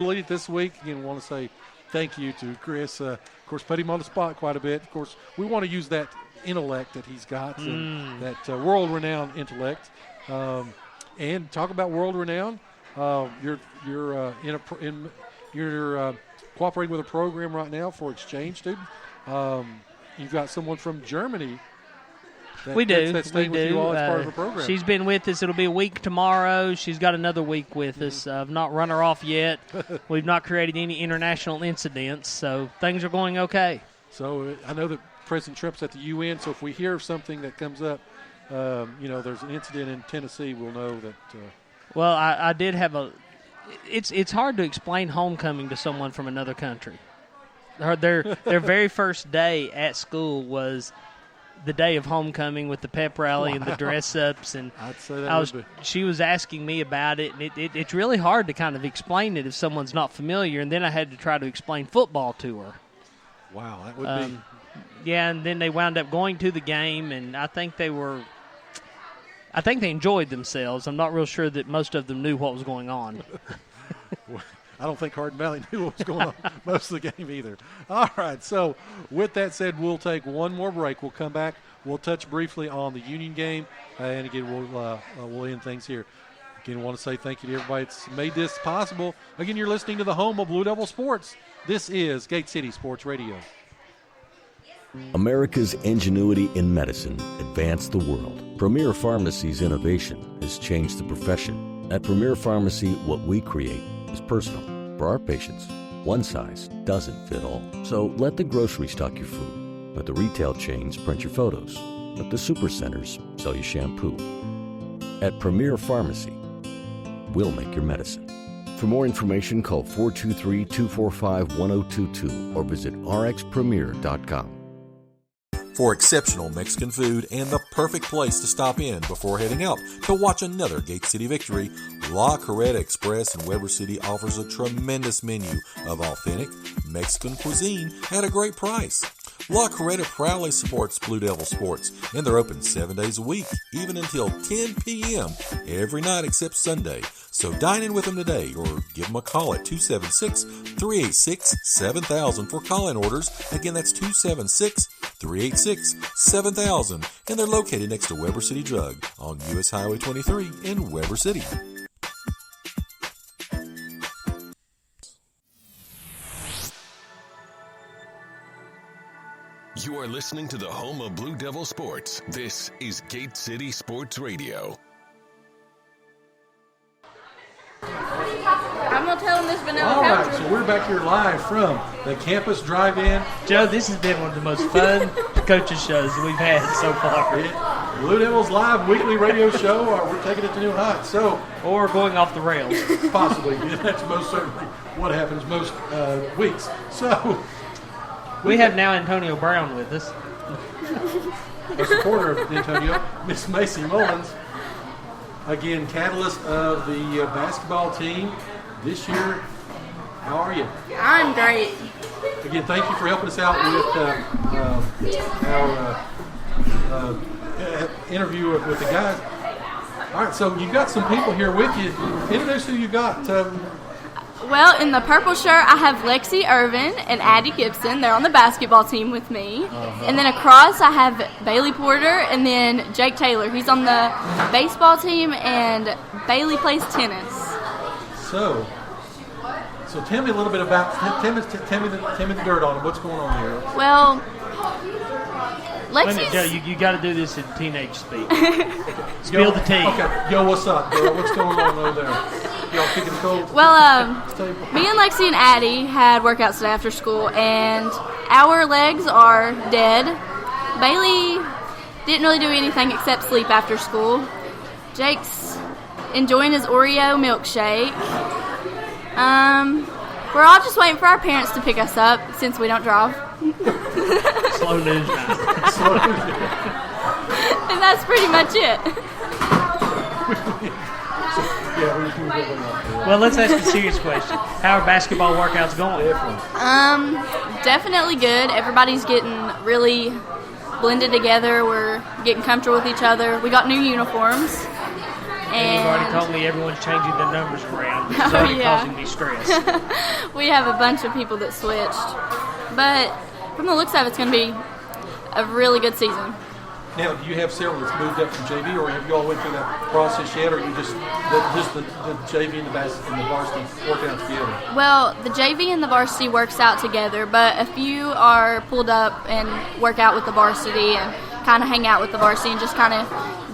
Lead this week. Again, want to say thank you to Chris. Of course, put him on the spot quite a bit. Of course, we want to use that intellect that he's got, and that world-renowned intellect, and talk about world-renowned. You're cooperating with a program right now for exchange students. You've got someone from Germany. We do. That's staying with you all as part of the program. She's been with us. It'll be a week tomorrow. She's got another week with us. I've not run her off yet. We've not created any international incidents, so things are going okay. So I know that President Trump's at the UN, so if we hear of something that comes up, there's an incident in Tennessee, we'll know that. Well, I did have it's hard to explain homecoming to someone from another country. Their very first day at school was the day of homecoming with the pep rally and the dress-ups, and I'd say that she was asking me about it, and it's really hard to kind of explain it if someone's not familiar, and then I had to try to explain football to her. Wow, that would be. Yeah, and then they wound up going to the game, and I think they enjoyed themselves. I'm not real sure that most of them knew what was going on. I don't think Hardin Valley knew what was going on most of the game either. All right, so with that said, we'll take one more break. We'll come back. We'll touch briefly on the Union game, and again, we'll end things here. Again, I want to say thank you to everybody that's made this possible. Again, you're listening to the home of Blue Devil Sports. This is Gate City Sports Radio. America's ingenuity in medicine advanced the world. Premier Pharmacy's innovation has changed the profession. At Premier Pharmacy, what we create is personal. For our patients, one size doesn't fit all. So let the grocery stock your food. Let the retail chains print your photos. Let the supercenters sell you shampoo. At Premier Pharmacy, we'll make your medicine. For more information, call 423-245-1022 or visit rxpremier.com. For exceptional Mexican food and the perfect place to stop in before heading out to watch another Gate City victory, La Carreta Express in Weber City offers a tremendous menu of authentic Mexican cuisine at a great price. La Carreta proudly supports Blue Devil Sports, and they're open 7 days a week, even until 10 p.m. every night except Sunday. So dine in with them today or give them a call at 276-386-7000 for call-in orders. Again, that's 276-386-7000. And they're located next to Weber City Drug on U.S. Highway 23 in Weber City. You are listening to the home of Blue Devil Sports. This is Gate City Sports Radio. I'm going to tell them this vanilla All right, country. so we're back here live from the campus drive-in. Joe, this has been one of the most fun coaches shows we've had so far. Blue Devils live weekly radio show. We're taking it to new heights. Or going off the rails. Possibly. That's most certainly what happens most weeks. So we have now Antonio Brown with us. A supporter of Antonio, Miss Macy Mullins. Again, catalyst of the basketball team this year. How are you? I'm great. Again, thank you for helping us out with our interview with the guys. All right, so you've got some people here with you. Introduce who you got. Well, in the purple shirt, I have Lexi Irvin and Addie Gibson. They're on the basketball team with me. And then across, I have Bailey Porter and then Jake Taylor. He's on the baseball team, and Bailey plays tennis. So tell me a little bit about tell me the dirt on it. What's going on here? Well, Wait a minute, Lexi's... Joe, you got to do this in teenage speak. Spill the tea. Okay, yo, what's up, girl? What's going on over there? Y'all kicking the cold? Well, me and Lexi and Addie had workouts today after school, and our legs are dead. Bailey didn't really do anything except sleep after school. Jake's enjoying his Oreo milkshake. We're all just waiting for our parents to pick us up since we don't drive. Slow news now. And that's pretty much it. Well, let's ask a serious question. How are basketball workouts going? Definitely good. Everybody's getting really blended together. We're getting comfortable with each other. We got new uniforms. And you've already And told me everyone's changing the numbers around, which is already yeah. causing me stress. we have a bunch of people that switched. But from the looks of it, it's going to be a really good season. Now, do you have several that's moved up from JV, or have you all went through that process yet, or you just the JV and the varsity working out together? Well, the JV and the varsity works out together, but a few are pulled up and work out with the varsity and kind of hang out with the varsity and just kind of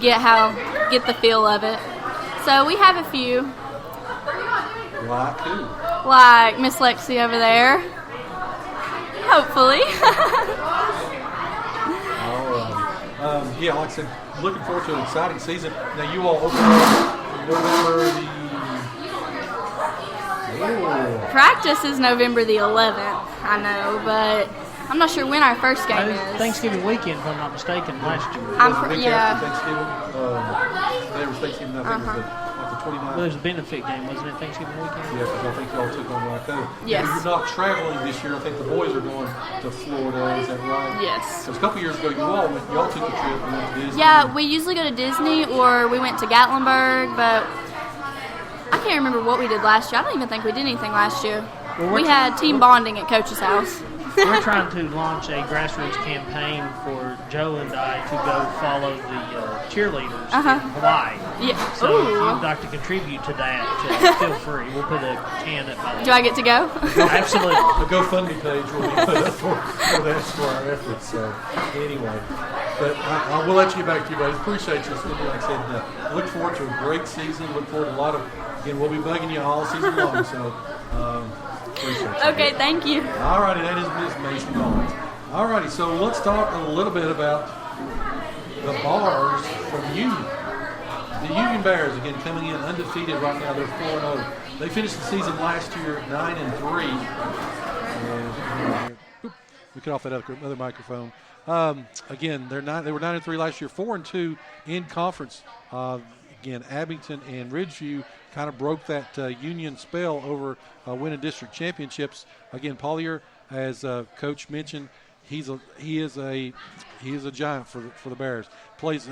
get the feel of it. So we have a few, Like who? like Miss Lexi over there. Hopefully. Yeah, like I said, looking forward to an exciting season. Now, you all open up November the... Oh. Practice is November the 11th, I know, but I'm not sure when our first game is. Thanksgiving weekend, if I'm not mistaken, last year. I'm Was it the week yeah. after Thanksgiving? There was Thanksgiving, I think it was the 29th. Well, there's a benefit game, wasn't it, Thanksgiving weekend? Yeah, because I think y'all took on Waco. Yes. You're not traveling this year. I think the boys are going to Florida. Is that right? Yes. Because a couple years ago, y'all took the trip and went to Disney. Yeah, we usually go to Disney or we went to Gatlinburg, but I can't remember what we did last year. I don't even think we did anything last year. Well, We had team bonding at Coach's house. We're trying to launch a grassroots campaign for Joe and I to go follow the cheerleaders in Hawaii. Yeah. So if Ooh. you'd like to contribute to that, feel free. We'll put a can up by Do I get to go? Absolutely. The GoFundMe page will be put up for that for our efforts. So anyway, but I will let you get back to you, buddy. Appreciate you. Like I said, look forward to a great season. Look forward to a lot of. Again, we'll be bugging you all season long. So appreciate you. Okay, thank you. All righty, that is Ms. Mason Collins. All righty, so let's talk a little bit about the Bars from Union. The Union Bears, again, coming in undefeated right now. They're 4-0. They finished the season last year 9-3. And we cut off that other microphone. Again, they were 9-3 last year, 4-2 in conference. Again, Abington and Ridgeview kind of broke that Union spell over winning district championships. Again, Paulier, as Coach mentioned, he is a giant for the Bears. Plays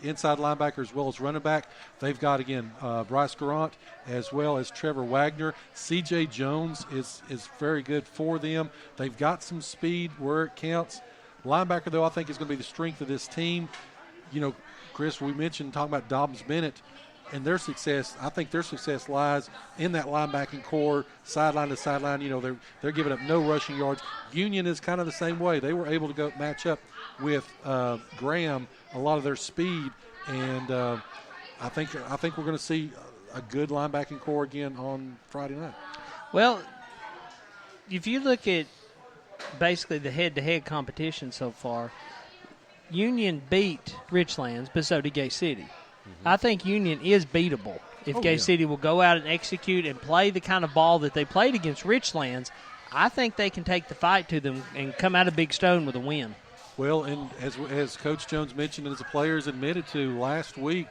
inside linebacker as well as running back. They've got, again, Bryce Garant as well as Trevor Wagner. C.J. Jones is very good for them. They've got some speed where it counts. Linebacker, though, I think is going to be the strength of this team. You know, Chris, we mentioned talking about Dobbins-Bennett and their success. I think their success lies in that linebacking core, sideline to sideline. You know, they're giving up no rushing yards. Union is kind of the same way. They were able to go match up with Graham a lot of their speed, and I think we're going to see a good linebacking core again on Friday night. Well, if you look at basically the head-to-head competition so far, Union beat Richlands, but so did Gate City. Mm-hmm. I think Union is beatable. If Gate City will go out and execute and play the kind of ball that they played against Richlands, I think they can take the fight to them and come out of Big Stone with a win. Well, and as Coach Jones mentioned and as the players admitted to last week,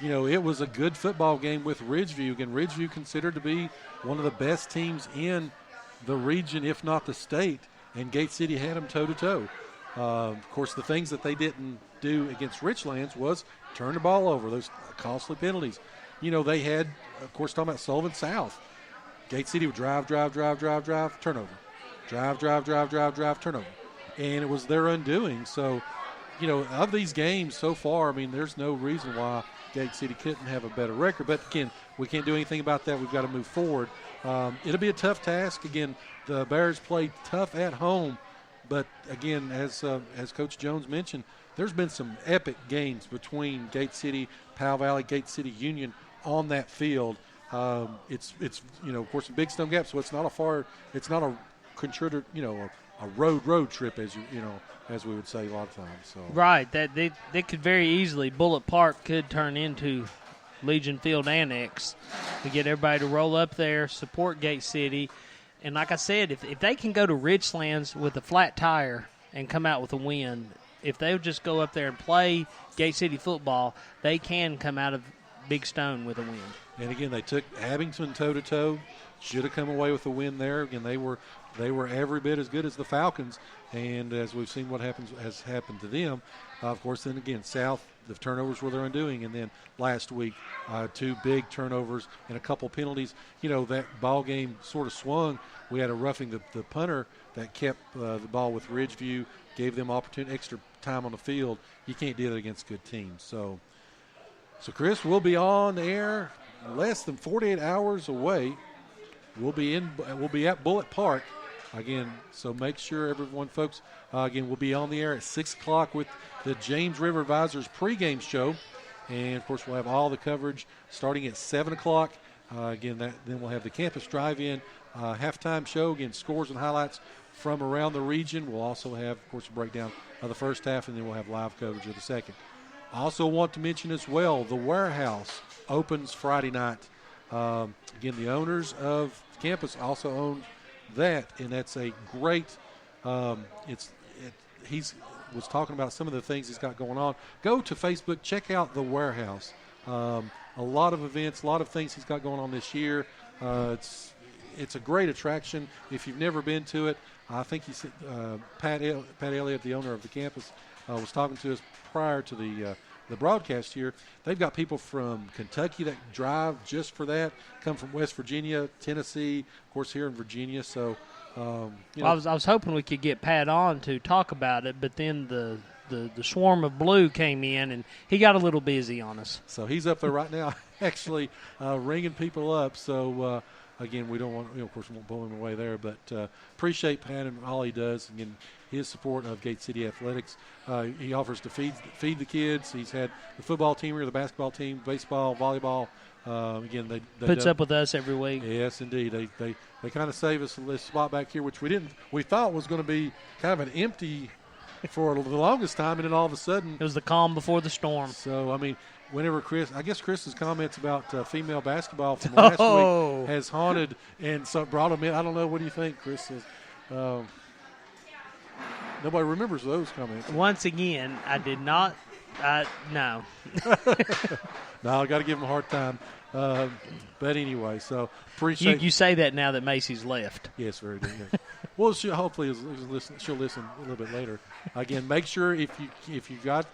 you know, it was a good football game with Ridgeview. Again, Ridgeview considered to be one of the best teams in the region, if not the state, and Gate City had them toe-to-toe. Of course, the things that they didn't do against Richlands was turn the ball over, those costly penalties. You know, they had, of course, talking about Sullivan South. Gate City would drive, turnover. Drive, turnover. And it was their undoing. So, you know, of these games so far, I mean, there's no reason why Gate City couldn't have a better record. But, again, we can't do anything about that. We've got to move forward. It'll be a tough task. Again, the Bears played tough at home. But, again, as Coach Jones mentioned, there's been some epic games between Gate City, Powell Valley, Gate City Union on that field. It's you know, of course, a Big Stone Gap, so it's not a contributor, you know, a road trip, as as we would say a lot of times. So right, that they could very easily, Bullitt Park could turn into Legion Field Annex to get everybody to roll up there, support Gate City. And like I said, if they can go to Richlands with a flat tire and come out with a win, if they would just go up there and play Gate City football, they can come out of Big Stone with a win. And again, they took Abington toe-to-toe. should have come away with a win there. Again, they were every bit as good as the Falcons, and as we've seen what has happened to them. Of course, then again, South, the turnovers were their undoing, and then last week, 2 big turnovers and a couple penalties. That ball game sort of swung. We had a roughing the punter that kept the ball with Ridgeview, gave them extra time on the field. You can't do that against good teams. So Chris, we'll be on the air less than 48 hours away. We'll be at Bullitt Park again. So make sure everyone, folks. Again, we'll be on the air at 6 o'clock with the James River Advisors pregame show, and of course we'll have all the coverage starting at 7 o'clock. Then we'll have the campus drive-in halftime show. Again, scores and highlights from around the region. We'll also have, of course, a breakdown of the first half, and then we'll have live coverage of the second. I also want to mention as well, the Warehouse opens Friday night. Again, the owners of the campus also own that, and that's a great. He's was talking about some of the things he's got going on. Go to Facebook, check out the Warehouse. A lot of events, a lot of things he's got going on this year. It's a great attraction. If you've never been to it, I think he said Pat Elliott, the owner of the campus, was talking to us prior to the broadcast here. They've got people from Kentucky that drive just for that, come from West Virginia, Tennessee, of course here in Virginia. So, I was hoping we could get Pat on to talk about it, but then the swarm of blue came in and he got a little busy on us. So he's up there right now, actually ringing people up. So. Again, we don't want, of course, we won't blow him away there, but appreciate Pat and all he does. Again, his support of Gate City Athletics. He offers to feed the kids. He's had the football team here, the basketball team, baseball, volleyball. Again, they puts up with us every week. Yes, indeed. They kind of save us this spot back here, which we thought was going to be kind of an empty for the longest time, and then all of a sudden it was the calm before the storm. So I mean. Whenever Chris's comments about female basketball from last week has haunted and so brought him in. I don't know. What do you think, Chris? Nobody remembers those comments. Once again, I did not. No. No, I got to give him a hard time. But anyway, so appreciate you say that now that Macy's left. Yes, very good. Yes. Well, hopefully she'll listen a little bit later. Again, make sure if you got.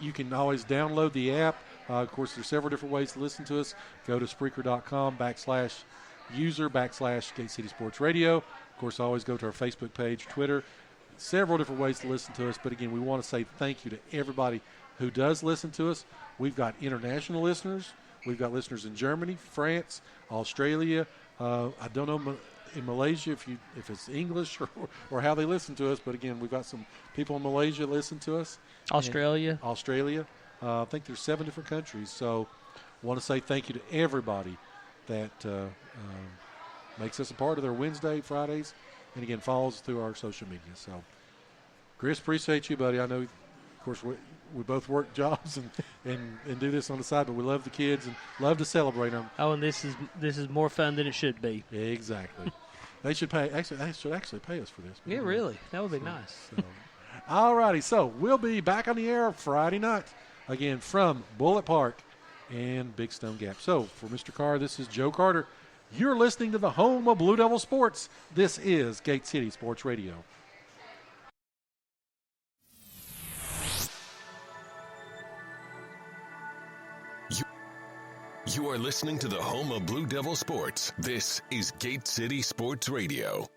You can always download the app. Of course, there's several different ways to listen to us. Go to Spreaker.com/user/Gate City Sports Radio. Of course, always go to our Facebook page, Twitter. Several different ways to listen to us. But again, we want to say thank you to everybody who does listen to us. We've got international listeners. We've got listeners in Germany, France, Australia. I don't know in Malaysia if it's English or how they listen to us. But again, we've got some people in Malaysia listen to us. Australia. I think there's 7 different countries. So I want to say thank you to everybody that makes us a part of their Wednesday, Fridays, and again, follows through our social media. So, Chris, appreciate you, buddy. I know, of course, we both work jobs and do this on the side, but we love the kids and love to celebrate them. Oh, and this is more fun than it should be. Exactly. They should pay. Actually, they should actually pay us for this. Yeah, really. That would be nice. So. All righty. So we'll be back on the air Friday night, again, from Bullitt Park and Big Stone Gap. So for Mr. Carr, this is Joe Carter. You're listening to the home of Blue Devil Sports. This is Gate City Sports Radio. You are listening to the home of Blue Devil Sports. This is Gate City Sports Radio.